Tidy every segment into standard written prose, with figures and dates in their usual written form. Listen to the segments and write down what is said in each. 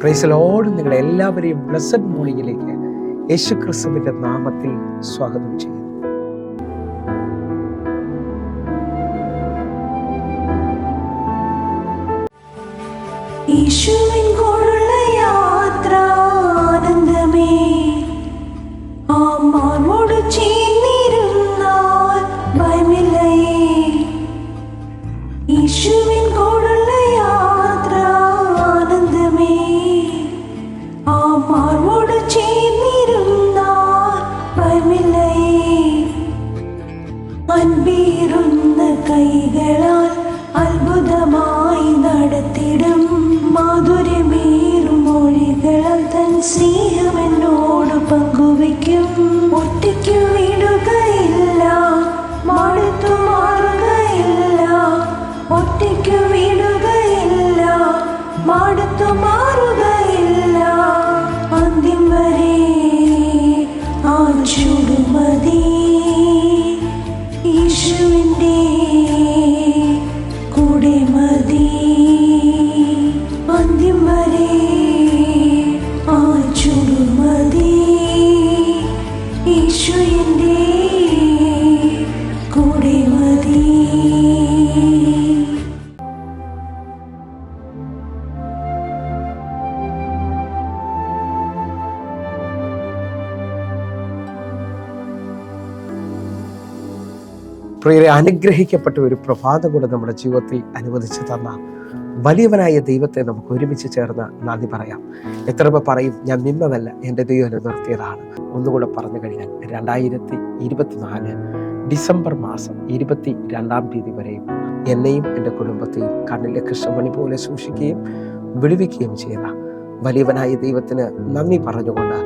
Praise Lord. നിങ്ങളെ എല്ലാവരെയും blessed മോർണിംഗിലേക്ക് യേശുക്രിസ്തുവിന്റെ നാമത്തിൽ സ്വാഗതം ചെയ്യുന്നു. യേശുവിൻ കൂടെയുള്ള യാത്ര ആനന്ദമേ, ആത്മാവോട് ചേർന്നിരുന്നാൽ ഭയമില്ലയേ. യേശുവിൻ കൂടെയുള്ള യാത്ര ആനന്ദമേ, ആത്മാവോട് ചേർന്നിരുന്നാൽ ഭയമില്ലയേ. അൻപീറുന്ന കൈകളാൽ അത്ഭുതമായി നടത്തിടും മാധുര്യമേറും മൊഴികളാൽ തൻ സ്നേഹം എന്നോട് പങ്കുവയ്ക്കും. ഒറ്റയ്ക്ക് വിടുകയില്ല, മടുത്തു മാറുകയില്ല. ഒറ്റയ്ക്ക് വിടുകയില്ല, മടുത്തു മാറുകയില്ല. അന്ത്യം വരെ ആ ചുടുമതി യേശുവിൻ്റെ കൂടെ മതി. അന്ത്യം വരെ ആ ചുടുമതി യേശുവിൻ്റെ കൂടെ മതി. പ്രിയരെ, അനുഗ്രഹിക്കപ്പെട്ട ഒരു പ്രഭാതം കൂടെ നമ്മുടെ ജീവിതത്തിൽ അനുവദിച്ചു തന്ന വലിയവനായ ദൈവത്തെ നമുക്ക് ഒരുമിച്ച് ചേർന്ന് നന്ദി പറയാം. എത്ര പേർ പറയും, ഞാൻ നിന്നതല്ല, എൻ്റെ ദൈവം എന്നെ നിർത്തിയതാണ്. ഒന്നുകൂടെ പറഞ്ഞു കഴിഞ്ഞാൽ 2024 ഡിസംബർ മാസം 22-ാം തീയതി വരെയും എന്നെയും എൻ്റെ കുടുംബത്തെയും കണ്ണിലെ കൃഷ്ണമണി പോലെ സൂക്ഷിക്കുകയും വിടുവിക്കുകയും ചെയ്ത വലിയവനായ ദൈവത്തിന് നന്ദി പറഞ്ഞുകൊണ്ട്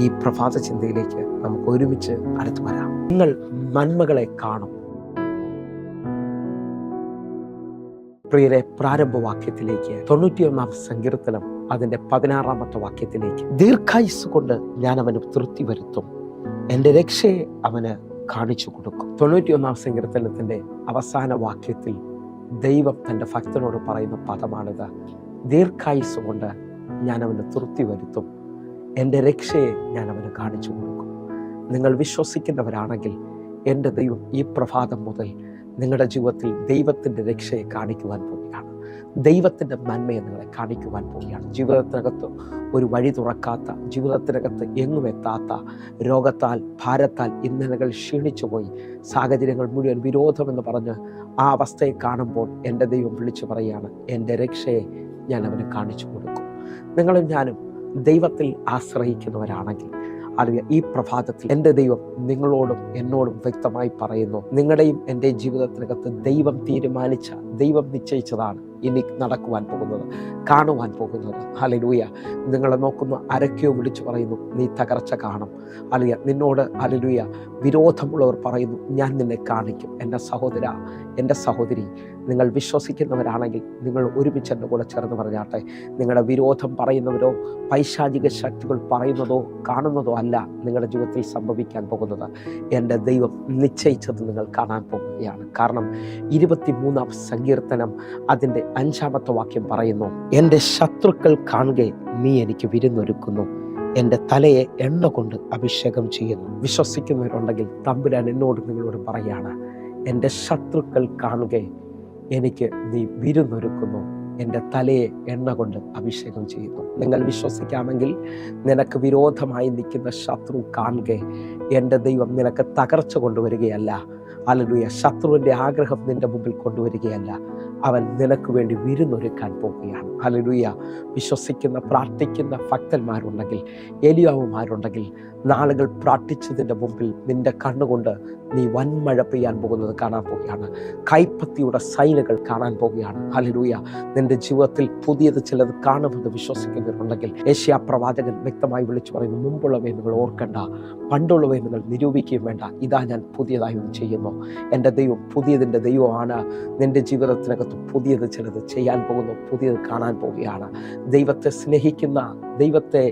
ഈ പ്രഭാത ചിന്തയിലേക്ക് നമുക്ക് ഒരുമിച്ച് അടുത്തു വരാം. നിങ്ങൾ നന്മകളെ കാണും. പ്രിയരെ, പ്രാരംഭവാക്യത്തിലേക്ക് 91-ാം സങ്കീർത്തനം അതിൻ്റെ 16-ാമത്തെ വാക്യത്തിലേക്ക്, ദീർഘായുസ് കൊണ്ട് ഞാൻ അവന് തൃപ്തി വരുത്തും, എൻ്റെ രക്ഷയെ അവന് കാണിച്ചു കൊടുക്കും. 91-ാം സങ്കീർത്തനത്തിൻ്റെ അവസാന വാക്യത്തിൽ ദൈവം തൻ്റെ ഭക്തനോട് പറയുന്ന പദമാണിത്: ദീർഘായുസ് കൊണ്ട് ഞാൻ അവന് തൃപ്തി വരുത്തും, എൻ്റെ രക്ഷയെ ഞാൻ അവന് കാണിച്ചു കൊടുക്കും. നിങ്ങൾ വിശ്വസിക്കുന്നവരാണെങ്കിൽ എൻ്റെ ദൈവം ഈ പ്രഭാതം മുതൽ നിങ്ങളുടെ ജീവിതത്തിൽ ദൈവത്തിൻ്റെ രക്ഷയെ കാണിക്കുവാൻ പോവുകയാണ്. ദൈവത്തിൻ്റെ നന്മയെ നിങ്ങളെ കാണിക്കുവാൻ പോവുകയാണ്. ജീവിതത്തിനകത്ത് ഒരു വഴി തുറക്കാത്ത, ജീവിതത്തിനകത്ത് എങ്ങും എത്താത്ത രോഗത്താൽ, ഭാരത്താൽ ഇന്നലകൾ ക്ഷീണിച്ചു പോയി, സാഹചര്യങ്ങൾ മുഴുവൻ വിരോധമെന്ന് പറഞ്ഞ് ആ അവസ്ഥയെ കാണുമ്പോൾ എൻ്റെ ദൈവം വിളിച്ചു പറയുകയാണ്: എൻ്റെ രക്ഷയെ ഞാൻ അവന് കാണിച്ചു കൊടുക്കും. നിങ്ങളും ഞാനും ദൈവത്തിൽ ആശ്രയിക്കുന്നവരാണെങ്കിൽ അറിയാം, ഈ പ്രഭാതത്തിൽ എൻ്റെ ദൈവം നിങ്ങളോടും എന്നോടും വ്യക്തമായി പറയുന്നു, നിങ്ങളുടെയും എൻ്റെ ജീവിതത്തിനകത്ത് ദൈവം തീരുമാനിച്ച, ദൈവം നിശ്ചയിച്ചതാണ് ഇനി നടക്കുവാൻ പോകുന്നത്, കാണുവാൻ പോകുന്നത്. ഹല്ലേലൂയ. നിങ്ങളെ നോക്കുന്ന ആരൊക്കെയോ വിളിച്ചു പറയുന്നു, നീ തകർച്ച കാണും. അലിയ നിന്നോട് ഹല്ലേലൂയ വിരോധമുള്ളവർ പറയുന്നു, ഞാൻ നിന്നെ കാണിക്കും. എൻ്റെ സഹോദര, എൻ്റെ സഹോദരി, നിങ്ങൾ വിശ്വസിക്കുന്നവരാണെങ്കിൽ നിങ്ങൾ ഒരുമിച്ച് എൻ്റെ കൂടെ ചേർന്ന് പറഞ്ഞാട്ടെ: നിങ്ങളുടെ വിരോധം പറയുന്നവരോ പൈശാചിക ശക്തികൾ പറയുന്നതോ കാണുന്നതോ അല്ല നിങ്ങളുടെ ജീവിതത്തിൽ സംഭവിക്കാൻ പോകുന്നത്. എൻ്റെ ദൈവം നിശ്ചയിച്ചത് നിങ്ങൾ കാണാൻ പോകുകയാണ്. കാരണം 23-ാം സങ്കീർത്തനം അതിൻ്റെ 5-ാമത്തെ വാക്യം പറയുന്നു: എൻ്റെ ശത്രുക്കൾ കാണുകെ നീ എനിക്ക് വിരുന്നൊരുക്കുന്നു, എൻ്റെ തലയെ എണ്ണ കൊണ്ട് അഭിഷേകം ചെയ്യുന്നു. വിശ്വസിക്കുന്നവരുണ്ടെങ്കിൽ തമ്പുരാൻ എന്നോട് നിങ്ങളോട് പറയാണ്: എൻ്റെ ശത്രുക്കൾ കാണുകെ എനിക്ക് നീ വിരുന്നൊരുക്കുന്നു, എൻ്റെ തലയെ എണ്ണ കൊണ്ട് അഭിഷേകം ചെയ്യുന്നു. നിങ്ങൾ വിശ്വസിക്കാമെങ്കിൽ നിനക്ക് വിരോധമായി നിൽക്കുന്ന ശത്രു കാണുക, എൻ്റെ ദൈവം നിനക്ക് തകർച്ച കൊണ്ടുവരികയല്ല. ഹല്ലേലൂയ. ശത്രുവിൻ്റെ ആഗ്രഹം നിന്റെ മുമ്പിൽ കൊണ്ടുവരികയല്ല, അവൻ നിനക്ക് വേണ്ടി വിരുന്നൊരുക്കാൻ പോവുകയാണ്. ഹല്ലേലൂയ. വിശ്വസിക്കുന്ന, പ്രാർത്ഥിക്കുന്ന ഭക്തന്മാരുണ്ടെങ്കിൽ, എലിയാവുമാരുണ്ടെങ്കിൽ, നാളുകൾ പ്രാർത്ഥിച്ചതിൻ്റെ മുമ്പിൽ നിന്റെ കണ്ണുകൊണ്ട് നീ വൻമഴ പെയ്യാൻ പോകുന്നത് കാണാൻ പോവുകയാണ്. കൈപ്പത്തിയുടെ സൈനുകൾ കാണാൻ പോവുകയാണ്. ഹല്ലേലൂയ. നിന്റെ ജീവിതത്തിൽ പുതിയത് ചിലത് കാണുമെന്ന് വിശ്വസിക്കുന്നവരുണ്ടെങ്കിൽ യെശയ്യാ പ്രവാചകൻ വ്യക്തമായി വിളിച്ചു പറയുന്നു: മുമ്പുള്ളവയെ നിങ്ങൾ ഓർക്കണ്ട, പണ്ടുള്ളവയെ നിങ്ങൾ നിരൂപിക്കുകയും വേണ്ട, ഇതാ ഞാൻ പുതിയതായി ചെയ്യുന്നു. എൻ്റെ ദൈവം പുതിയതിൻ്റെ ദൈവമാണ്. നിന്റെ ജീവിതത്തിനകത്ത് പുതിയത് ചിലത് ചെയ്യാൻ പോകുന്നു, പുതിയത് കാണാൻ പോവുകയാണ്. ദൈവത്തെ സ്നേഹിക്കുന്ന, ദൈവത്തെ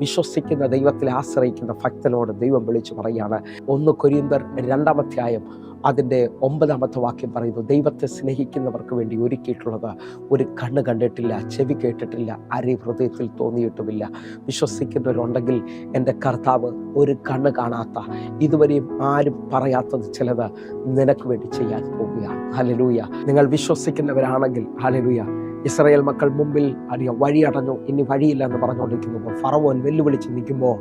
വിശ്വസിക്കുന്ന, ദൈവത്തിൽ ആശ്രയിക്കുന്ന ഭക്തനോട് ദൈവം വിളിച്ചു പറയാണ്: 1 കൊരിന്ത്യർ 2-ാം അധ്യായം അതിൻ്റെ 9-ാമത്തെ വാക്യം പറയുന്നു, ദൈവത്തെ സ്നേഹിക്കുന്നവർക്ക് വേണ്ടി ഒരുക്കിയിട്ടുള്ളത് ഒരു കണ്ണ് കണ്ടിട്ടില്ല, ചെവി കേട്ടിട്ടില്ല, അരി ഹൃദയത്തിൽ തോന്നിയിട്ടുമില്ല. വിശ്വസിക്കുന്നവരുണ്ടെങ്കിൽ എൻ്റെ കർത്താവ് ഒരു കണ്ണ് കാണാത്ത, ഇതുവരെയും ആരും പറയാത്തത് ചിലത് നിനക്ക് വേണ്ടി ചെയ്യാൻ പോവുകയാണ്. ഹല്ലേലൂയ. നിങ്ങൾ വിശ്വസിക്കുന്നവരാണെങ്കിൽ ഹല്ലേലൂയ. ഇസ്രായേൽ മക്കൾ മുമ്പിൽ വഴി അടഞ്ഞു, ഇനി വഴിയില്ല എന്ന് പറഞ്ഞുകൊണ്ടിരിക്കുമ്പോൾ ഫറവോൻ വെല്ലുവിളിച്ച് നിൽക്കുമ്പോൾ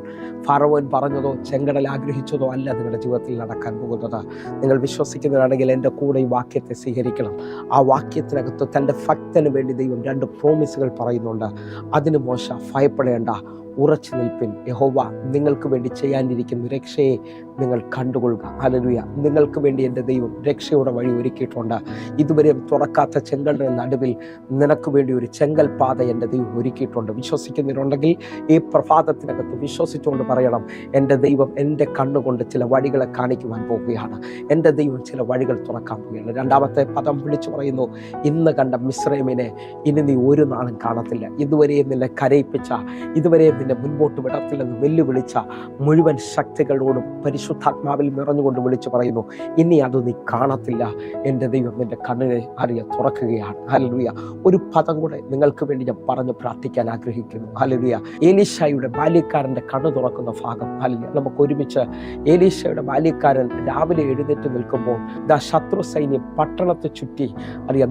ഫറവോൻ പറഞ്ഞതോ ചെങ്കടൽ ആഗ്രഹിച്ചതോ അല്ല നിങ്ങളുടെ ജീവിതത്തിൽ നടക്കാൻ പോകുന്നത്. നിങ്ങൾ വിശ്വസിക്കുന്നവരാണെങ്കിൽ എൻ്റെ കൂടെ ഈ വാക്യത്തെ സ്വീകരിക്കണം. ആ വാക്യത്തിനകത്ത് തൻ്റെ ഭക്തന് വേണ്ടി ദൈവം 2 പ്രോമിസുകൾ പറയുന്നുണ്ട്. അതിന് മോശ ഭയപ്പെടേണ്ട, ഉറച്ചു നിൽപ്പിൻ, യഹോവ നിങ്ങൾക്ക് വേണ്ടി ചെയ്യാനിരിക്കുന്ന രക്ഷയെ നിങ്ങൾ കണ്ടുകൊള്ളുക. ഹല്ലേലൂയ. നിങ്ങൾക്ക് വേണ്ടി എൻ്റെ ദൈവം രക്ഷയുടെ വഴി ഒരുക്കിയിട്ടുണ്ട്. ഇതുവരെയും തുറക്കാത്ത ചെങ്കടലിന് നടുവിൽ നിനക്ക് വേണ്ടി ഒരു ചെങ്കൽ പാത എൻ്റെ ദൈവം ഒരുക്കിയിട്ടുണ്ട്. വിശ്വസിക്കുന്നവരുണ്ടെങ്കിൽ ഈ പ്രഭാതത്തിനകത്ത് വിശ്വസിച്ചുകൊണ്ട് പറയണം, എൻ്റെ ദൈവം എൻ്റെ കണ്ണുകൊണ്ട് ചില വഴികളെ കാണിക്കുവാൻ പോവുകയാണ്. എൻ്റെ ദൈവം ചില വഴികൾ തുറക്കാൻ പോവുകയാണ്. 2-ാമത്തെ പദം വിളിച്ചു പറയുന്നു, ഇന്ന് കണ്ട മിസ്രൈമിനെ ഇനി നീ ഒരു നാളും കാണത്തില്ല. ഇതുവരെയും നിന്നെ കരയിപ്പിച്ച, ഇതുവരെയും നിന്നെ മുൻപോട്ട് വിടത്തില്ലെന്ന് വെല്ലുവിളിച്ച മുഴുവൻ ശക്തികളോടും പരിശുദ്ധാത്മാവിൽ നിറഞ്ഞുകൊണ്ട് വിളിച്ചു പറയുന്നു, ഇനി അത് നീ കാണത്തില്ല. എൻ്റെ ദൈവം നിന്റെ കണ്ണിനെ തുറക്കുകയാണ്. ഹല്ലേലൂയ. ഒരു പദം കൂടെ നിങ്ങൾക്ക് വേണ്ടി ഞാൻ പറഞ്ഞു പ്രാർത്ഥിക്കാൻ ആഗ്രഹിക്കുന്നു. ഹല്ലേലൂയ. ഏലീശായുടെ ബാല്യക്കാരൻ്റെ കണ്ണ് തുറക്കുന്ന ഭാഗം. ഹല്ലേലൂയ. നമുക്ക് ഒരുമിച്ച് ഏലീശയുടെ ബാല്യക്കാരൻ രാവിലെ എഴുന്നേറ്റ് നിൽക്കുമ്പോൾ ശത്രു സൈന്യം പട്ടണത്തെ ചുറ്റി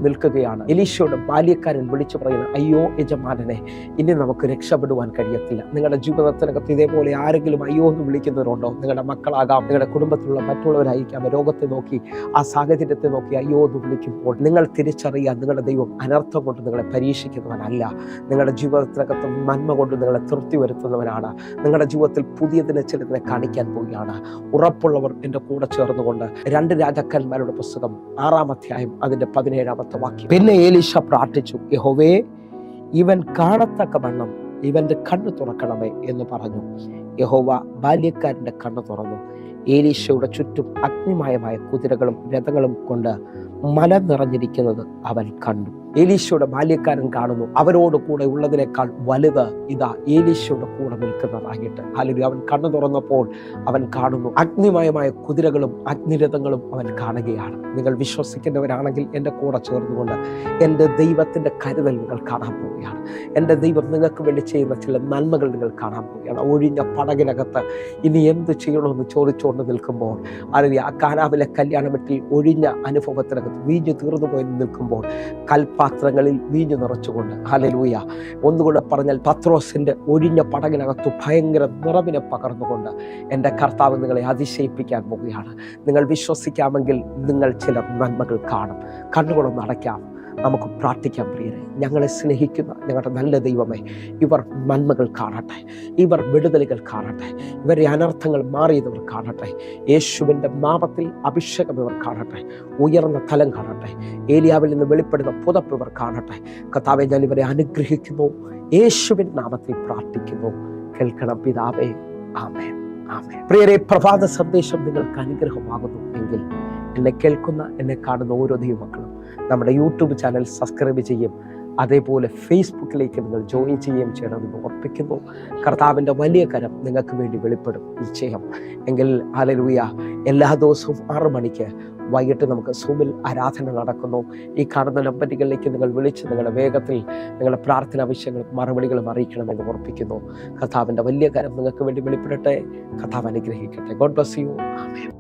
നിൽക്കുകയാണ്. എലീശയുടെ ബാല്യക്കാരൻ വിളിച്ചു പറയുന്നത്, അയ്യോ യജമാനനെ, ഇനി നമുക്ക് രക്ഷപ്പെടുവാൻ കഴിയത്തില്ല. നിങ്ങളുടെ ജീവിതത്തിനകത്ത് ഇതേപോലെ ആരെങ്കിലും അയ്യോ എന്ന് വിളിക്കുന്നവരുണ്ടോ? നിങ്ങളുടെ മക്കളാകാം, നിങ്ങളുടെ കുടുംബത്തിലുള്ള മറ്റുള്ളവരായിരിക്കാം. രോഗത്തെ നോക്കി, ആ സാഹചര്യത്തെ നോക്കി അയ്യോ എന്ന് വിളിക്കുമ്പോൾ നിങ്ങൾ തിരിച്ചറിയുക, നിങ്ങളുടെ ദൈവം അനർത്ഥം കൊണ്ട് നിങ്ങളെ പരീക്ഷിക്കുന്നവനല്ല. നിങ്ങളുടെ ജീവിതത്തിനകത്ത് നന്മ കൊണ്ട് നിങ്ങളെ തൃപ്തി വരുത്തുന്നവനാണ്. നിങ്ങളുടെ ജീവിതത്തിൽ പുതിയതിനെ ചിലതിനെ കാണിക്കാൻ പോവുകയാണ്. ഉറപ്പുള്ളവർ എൻ്റെ കൂടെ ചേർന്നുകൊണ്ട് 2 രാജാക്കന്മാരുടെ പുസ്തകം 6-ാം അധ്യായം അതിൻ്റെ 17-ാമത്തെ വാക്യം. പിന്നെ ഏലീശ പ്രാർത്ഥിച്ചു, യഹോവേ, ഇവൻ കാണത്തക്കവണ്ണം ഇവന്റെ കണ്ണ് തുറക്കണമേ എന്ന് പറഞ്ഞു. യഹോവ ബാല്യക്കാരൻ്റെ കണ്ണ് തുറന്നു. ഏലീശയുടെ ചുറ്റും അഗ്നിമയമായ കുതിരകളും രഥങ്ങളും കൊണ്ട് മല നിറഞ്ഞിരിക്കുന്നത് അവൻ കണ്ടു. ഏലീശയുടെ ബാല്യക്കാരൻ കാണുന്നു, അവരോട് കൂടെ ഉള്ളതിനേക്കാൾ വലുത് ഇതാ ഏലീശയുടെ കൂടെ നിൽക്കുന്നതായിട്ട്. അല്ലെങ്കിൽ അവൻ കണ്ണു തുറന്നപ്പോൾ അവൻ കാണുന്നു അഗ്നിമയമായ കുതിരകളും അഗ്നിരഥങ്ങളും അവൻ കാണുകയാണ്. നിങ്ങൾ വിശ്വസിക്കുന്നവരാണെങ്കിൽ എൻ്റെ കൂടെ ചേർന്നുകൊണ്ട് എൻ്റെ ദൈവത്തിൻ്റെ കരുതൽ നിങ്ങൾ കാണാൻ പോവുകയാണ്. എൻ്റെ ദൈവം നിങ്ങൾക്ക് വേണ്ടി ചെയ്യുന്ന ചില നന്മകൾ നിങ്ങൾ കാണാൻ പോവുകയാണ്. ഒഴിഞ്ഞ പടകിനകത്ത് ഇനി എന്ത് ചെയ്യണമെന്ന് ചോദിച്ചുകൊണ്ട് നിൽക്കുമ്പോൾ, അല്ലെങ്കിൽ ആ കാനാവിലെ കല്യാണ വീട്ടിൽ ഒഴിഞ്ഞ അനുഭവത്തിനകത്ത് വീഞ്ഞു തീർന്നു പോയി നിൽക്കുമ്പോൾ കൽപാത്രങ്ങളിൽ വീഞ്ഞു നിറച്ചുകൊണ്ട്, ഹല്ലേലൂയ, ഒന്നുകൂടെ പറഞ്ഞാൽ പത്രോസിന്റെ ഒഴിഞ്ഞ പടകിനകത്ത് ഭയങ്കര നിറവിനെ പകർന്നുകൊണ്ട് എൻ്റെ കർത്താവ് നിങ്ങളെ അതിശയിപ്പിക്കാൻ പോവുകയാണ്. നിങ്ങൾ വിശ്വസിക്കാമെങ്കിൽ നിങ്ങൾ ചില നന്മകൾ കാണും. കണ്ണുകളൊന്ന് അടയ്ക്കാം, നമുക്ക് പ്രാർത്ഥിക്കാൻ പ്രിയരെ. ഞങ്ങളെ സ്നേഹിക്കുന്ന ഞങ്ങളുടെ നല്ല ദൈവമേ, ഇവർ നന്മകൾ കാണട്ടെ, ഇവർ വിടുതലുകൾ കാണട്ടെ, ഇവരുടെ അനർത്ഥങ്ങൾ മാറിയതവർ കാണട്ടെ. യേശുവിൻ്റെ നാമത്തിൽ അഭിഷേകം ഇവർ കാണട്ടെ, ഉയർന്ന തലം കാണട്ടെ, ഏലിയാവിൽ നിന്ന് വെളിപ്പെടുന്ന പുതപ്പ് ഇവർ കാണട്ടെ. കർത്താവേ, ഞാൻ ഇവരെ അനുഗ്രഹിക്കുന്നു, യേശുവിൻ നാമത്തിൽ പ്രാർത്ഥിക്കുന്നു. കേൾക്കണം പിതാവേ, ആമേൻ, ആമേൻ. പ്രിയരെ, പ്രഭാത സന്ദേശം നിങ്ങൾക്ക് അനുഗ്രഹമാകുന്നു എങ്കിൽ എന്നെ കേൾക്കുന്ന, എന്നെ കാണുന്ന ഓരോ ദൈവമക്കളും നമ്മുടെ യൂട്യൂബ് ചാനൽ സബ്സ്ക്രൈബ് ചെയ്യും, അതേപോലെ ഫേസ്ബുക്കിലേക്ക് നിങ്ങൾ ജോയിൻ ചെയ്യുകയും ചെയ്യണമെന്ന് ഓർപ്പിക്കുന്നു. കർത്താവിൻ്റെ വലിയ കരം നിങ്ങൾക്ക് വേണ്ടി വെളിപ്പെടും നിശ്ചയം. എങ്കിൽ ഹല്ലേലൂയ, എല്ലാ ദിവസവും 6 മണിക്ക് വൈകിട്ട് നമുക്ക് സൂമിൽ ആരാധന നടക്കുന്നു. ഈ കാണുന്ന നമ്പറുകളിലേക്ക് നിങ്ങൾ വിളിച്ച് നിങ്ങളുടെ വേഗത്തിൽ നിങ്ങളുടെ പ്രാർത്ഥന വിഷയങ്ങളും മറുപടികളും അറിയിക്കണമെന്ന് ഓർപ്പിക്കുന്നു. കർത്താവിൻ്റെ വലിയ കരം നിങ്ങൾക്ക് വേണ്ടി വെളിപ്പെടട്ടെ. കർത്താവ് അനുഗ്രഹിക്കട്ടെ. God bless you. ആമേൻ.